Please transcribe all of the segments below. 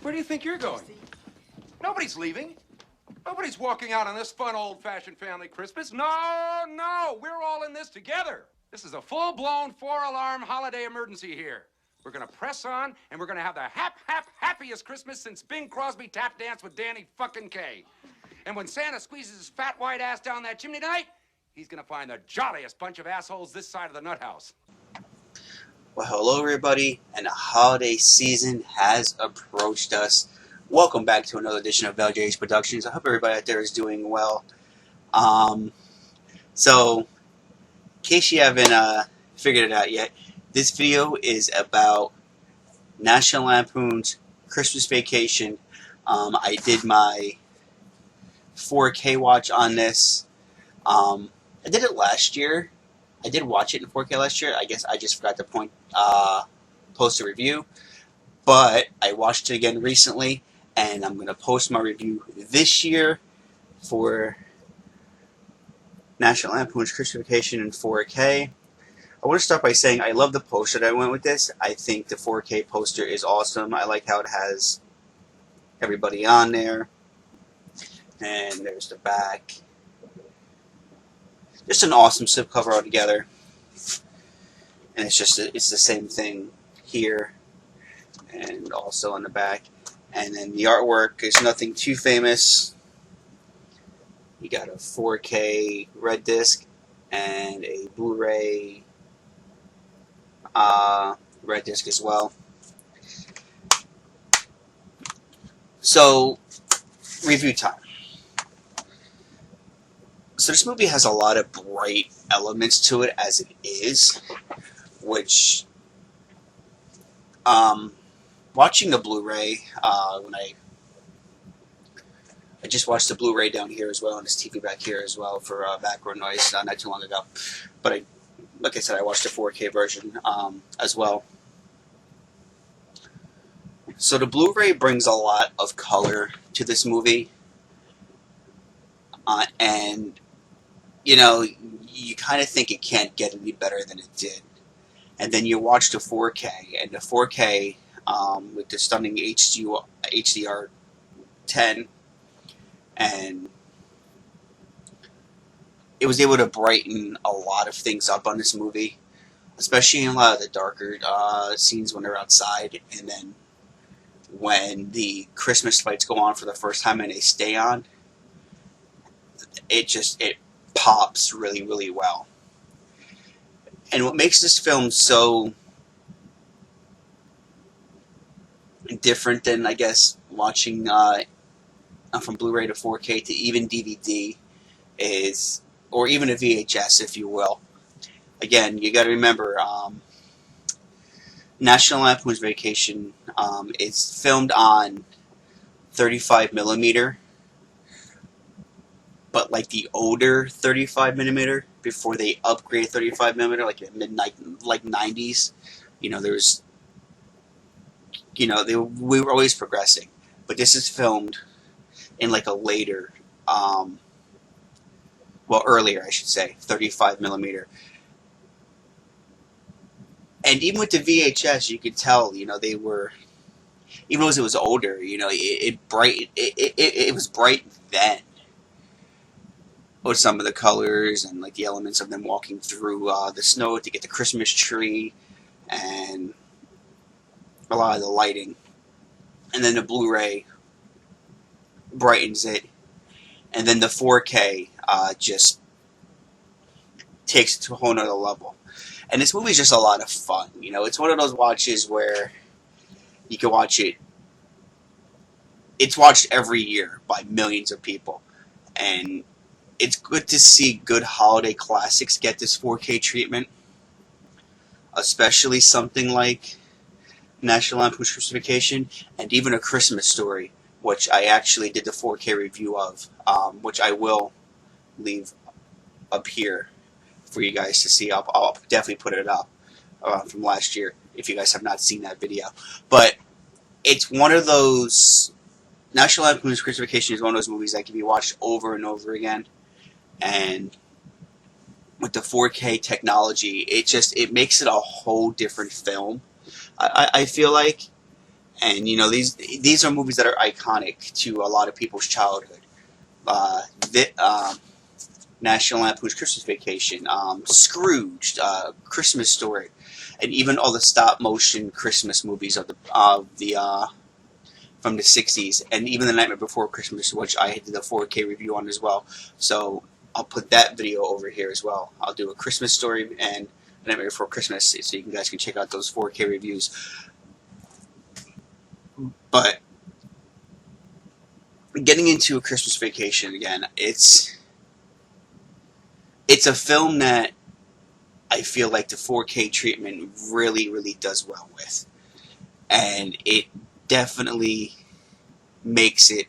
Where do you think you're going? Nobody's leaving. Nobody's walking out on this fun, old-fashioned family Christmas. No, no, we're all in this together. This is a full-blown four-alarm holiday emergency here. We're gonna press on, and we're gonna have the happiest Christmas since Bing Crosby tap danced with Danny fucking Kaye. And when Santa squeezes his fat white ass down that chimney tonight, he's gonna find the jolliest bunch of assholes this side of the nut house. Well, hello everybody, and the holiday season has approached us. Welcome back to another edition of LJ's Productions. I hope everybody out there is doing well. So, in case you haven't figured it out yet, this video is about National Lampoon's Christmas Vacation. I did my 4K watch on this. I did it last year. I did watch it in 4K last year. I guess I just forgot to post a review. But I watched it again recently, and I'm going to post my review this year for National Lampoon's Christmas Vacation in 4K. I want to start by saying I love the poster that I went with this. I think the 4K poster is awesome. I like how it has everybody on there. And there's the back. Just an awesome slipcover altogether. And it's the same thing here and also on the back. And then the artwork is nothing too famous. You got a 4K red disc and a Blu-ray red disc as well. So, review time. So this movie has a lot of bright elements to it as it is, which, watching the Blu-ray, when I just watched the Blu-ray down here as well, and this TV back here as well for background noise not too long ago. But like I said, I watched the 4K version as well. So the Blu-ray brings a lot of color to this movie, and you know, you kind of think it can't get any better than it did. And then you watch the 4K, and the 4K with the stunning HDR10, and it was able to brighten a lot of things up on this movie, especially in a lot of the darker scenes when they're outside, and then when the Christmas lights go on for the first time and they stay on, it pops really, really well. And what makes this film so different than, I guess, watching from Blu-ray to 4K to even DVD is, or even a VHS, if you will. Again, you got to remember, National Lampoon's Vacation is filmed on 35 millimeter. But like the older 35 millimeter, before they upgrade 35 millimeter, like in the like 90s, we were always progressing. But this is filmed in like a later, earlier, I should say, 35 millimeter. And even with the VHS, you could tell, they were, even though it was older, it was bright then. With some of the colors and like the elements of them walking through the snow to get the Christmas tree, and a lot of the lighting. And then the Blu-ray brightens it, and then the 4K just takes it to a whole nother level. And this movie is just a lot of fun. It's one of those watches where you can watch it. It's watched every year by millions of people, and it's good to see good holiday classics get this 4K treatment, especially something like National Lampoon's Christmas Vacation and even A Christmas Story, which I actually did the 4K review of, which I will leave up here for you guys to see. I'll definitely put it up from last year if you guys have not seen that video. But it's one of those, National Lampoon's Christmas Vacation is one of those movies that can be watched over and over again. And with the 4K technology, it makes it a whole different film, I feel like. And these are movies that are iconic to a lot of people's childhood. Uh, the, National Lampoon's Christmas Vacation, Scrooged, Christmas Story, and even all the stop motion Christmas movies of the from the 60s, and even The Nightmare Before Christmas, which I did a 4K review on as well. So I'll put that video over here as well. I'll do a Christmas Story and The Nightmare Before Christmas, so you guys can check out those 4K reviews. But getting into A Christmas Vacation again, it's a film that I feel like the 4K treatment really, really does well with. And it definitely makes it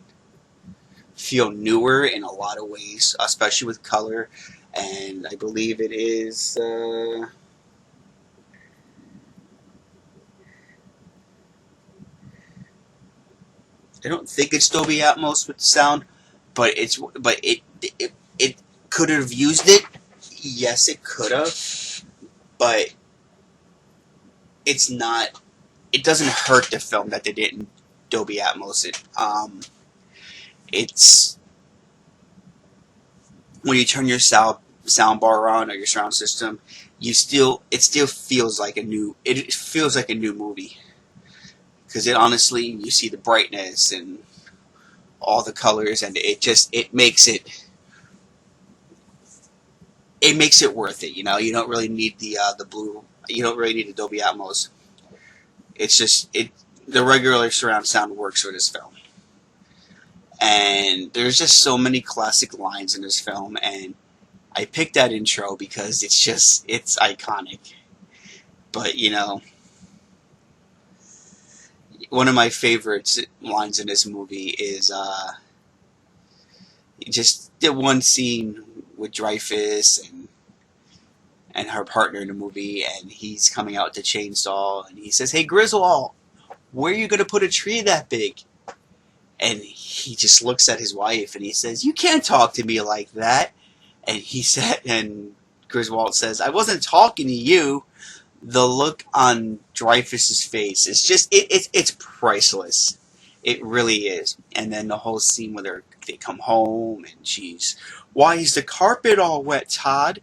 feel newer in a lot of ways, especially with color. And I believe it is I don't think it's Dolby Atmos with the sound, but it could have used it. Yes, it could have, but it's not. It doesn't hurt the film that they didn't Dolby Atmos it. It's when you turn your sound bar on or your surround system, it still feels like a new. It feels like a new movie because honestly, you see the brightness and all the colors, and it makes it worth it. You don't really need the blue. You don't really need the Dolby Atmos. It's just the regular surround sound works for this film. And there's just so many classic lines in this film, and I picked that intro because it's iconic. But one of my favorite lines in this movie is just the one scene with Dreyfus and her partner in the movie, and he's coming out to chainsaw, and he says, "Hey Griswold, where are you gonna put a tree that big?" And he just looks at his wife and he says, "You can't talk to me like that." And Griswold says, "I wasn't talking to you." The look on Dreyfus's face is just it's priceless. It really is. And then the whole scene where they come home and she's, "Why is the carpet all wet, Todd?"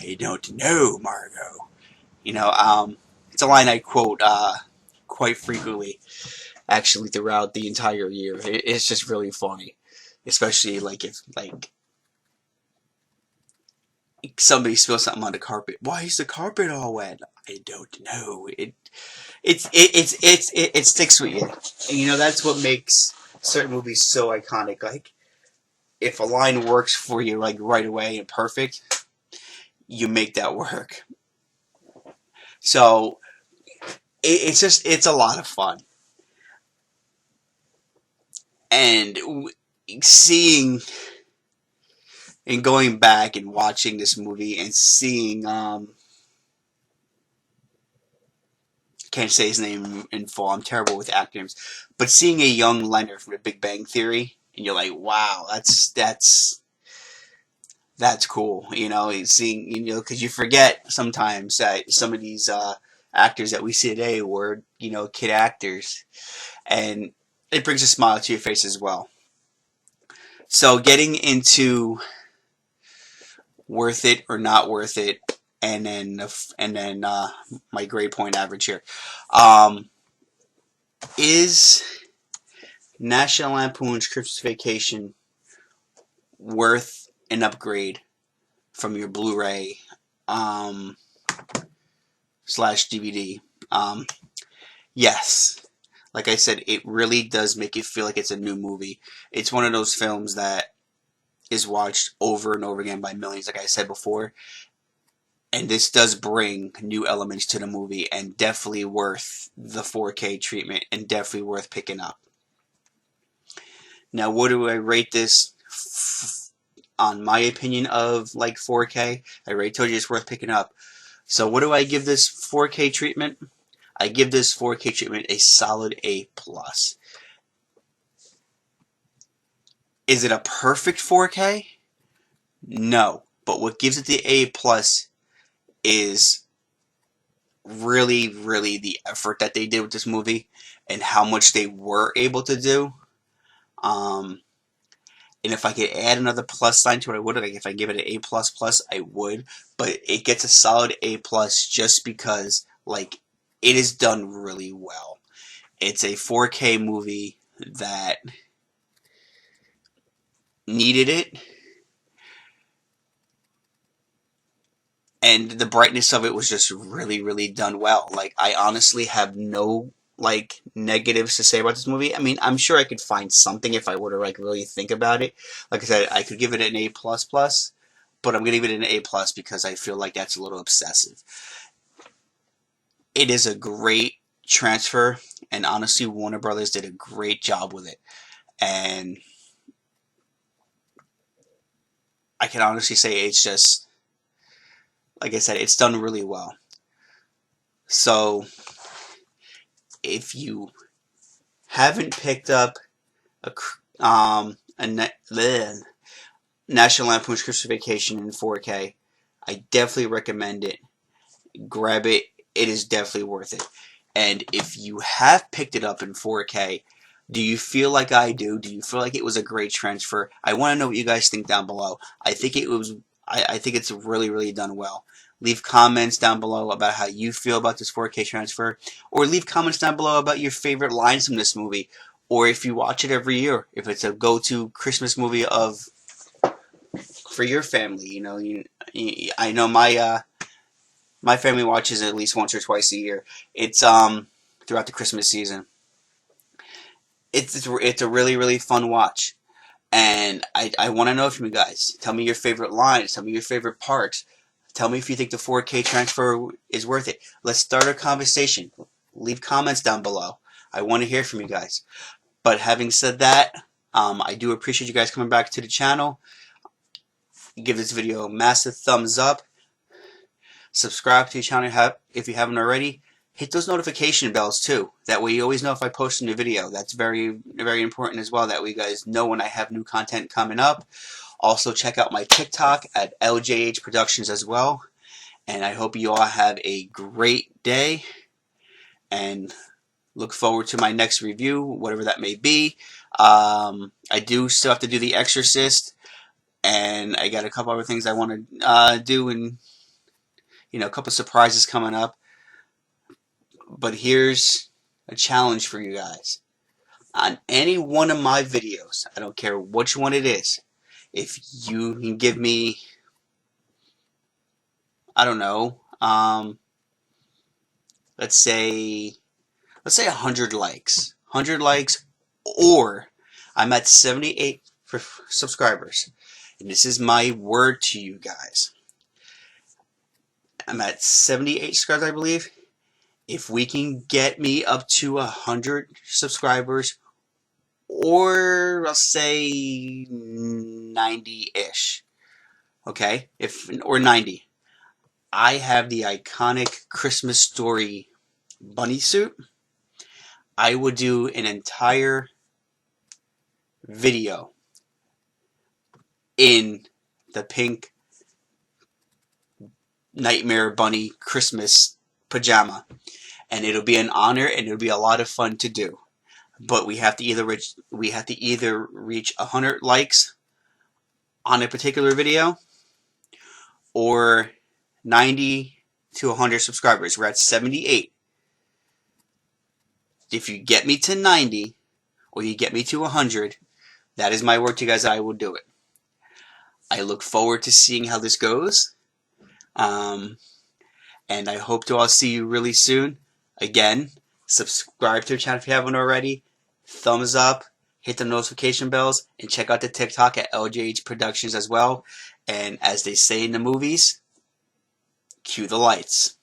"I don't know, Margot." It's a line I quote quite frequently, actually, throughout the entire year. It's just really funny, especially if somebody spills something on the carpet. "Why is the carpet all wet?" "I don't know." It sticks with you, and that's what makes certain movies so iconic. Like if a line works for you right away and perfect, you make that work. So it's a lot of fun, and seeing and going back and watching this movie and seeing can't say his name in full. I'm terrible with acronyms, but seeing a young Leonard from The Big Bang Theory, and you're like, wow, that's cool. Seeing because you forget sometimes that some of these actors that we see today were kid actors, and it brings a smile to your face as well. So getting into worth it or not worth it, and then my grade point average here. Is National Lampoon's Christmas Vacation worth an upgrade from your Blu-ray slash DVD? Yes. Like I said, it really does make it feel like it's a new movie. It's one of those films that is watched over and over again by millions, like I said before. And this does bring new elements to the movie, and definitely worth the 4K treatment, and definitely worth picking up. Now, what do I rate this on my opinion of 4K? I already told you it's worth picking up. So what do I give this 4K treatment? I give this 4K treatment a solid A+. Is it a perfect 4K? No. But what gives it the A+ is really, really the effort that they did with this movie and how much they were able to do. Um, and if I could add another plus sign to it, I would. Like if I give it an A plus plus, I would. But it gets a solid A plus just because like it is done really well. It's a 4K movie that needed it, and the brightness of it was just really, really done well. Like I honestly have no like negatives to say about this movie. I mean, I'm sure I could find something if I were to like really think about it. Like I said, I could give it an A plus plus, but I'm gonna give it an A plus because I feel like that's a little excessive. It is a great transfer, and honestly, Warner Brothers did a great job with it. And I can honestly say it's just, like I said, it's done really well. So if you haven't picked up a National Lampoon's Christmas Vacation in 4K, I definitely recommend it. Grab it. It is definitely worth it. And if you have picked it up in 4K, do you feel like I do? Do you feel like it was a great transfer? I want to know what you guys think down below. I think it was. I think it's really, really done well. Leave comments down below about how you feel about this 4K transfer, or leave comments down below about your favorite lines from this movie, or if you watch it every year, if it's a go-to Christmas movie for your family. I know my family watches it at least once or twice a year. It's throughout the Christmas season. It's a really, really fun watch. And I want to know from you guys. Tell me your favorite lines. Tell me your favorite parts. Tell me if you think the 4K transfer is worth it. Let's start a conversation. Leave comments down below. I want to hear from you guys. But having said that, I do appreciate you guys coming back to the channel. Give this video a massive thumbs up. Subscribe to the channel if you haven't already. Hit those notification bells too. That way you always know if I post a new video. That's very, very important as well. That way you guys know when I have new content coming up. Also check out my TikTok at LJH Productions as well. And I hope you all have a great day. And look forward to my next review, whatever that may be. I do still have to do The Exorcist. And I got a couple other things I want to do, and a couple surprises coming up. But here's a challenge for you guys. On any one of my videos, I don't care which one it is, if you can give me, I don't know, let's say 100 likes. 100 likes, or I'm at 78 subscribers. And this is my word to you guys. I'm at 78 subscribers, I believe. If we can get me up to 100 subscribers, or I'll say 90-ish, okay? Or 90. I have the iconic Christmas Story bunny suit. I would do an entire video in the pink Nightmare Bunny Christmas pajama. And it'll be an honor, and it'll be a lot of fun to do. But we have to either reach 100 likes on a particular video, or 90 to 100 subscribers. We're at 78. If you get me to 90, or you get me to 100, that is my word to you guys that I will do it. I look forward to seeing how this goes. And I hope to all see you really soon. Again, subscribe to the channel if you haven't already. Thumbs up, hit the notification bells, and check out the TikTok at LJH Productions as well. And as they say in the movies, cue the lights.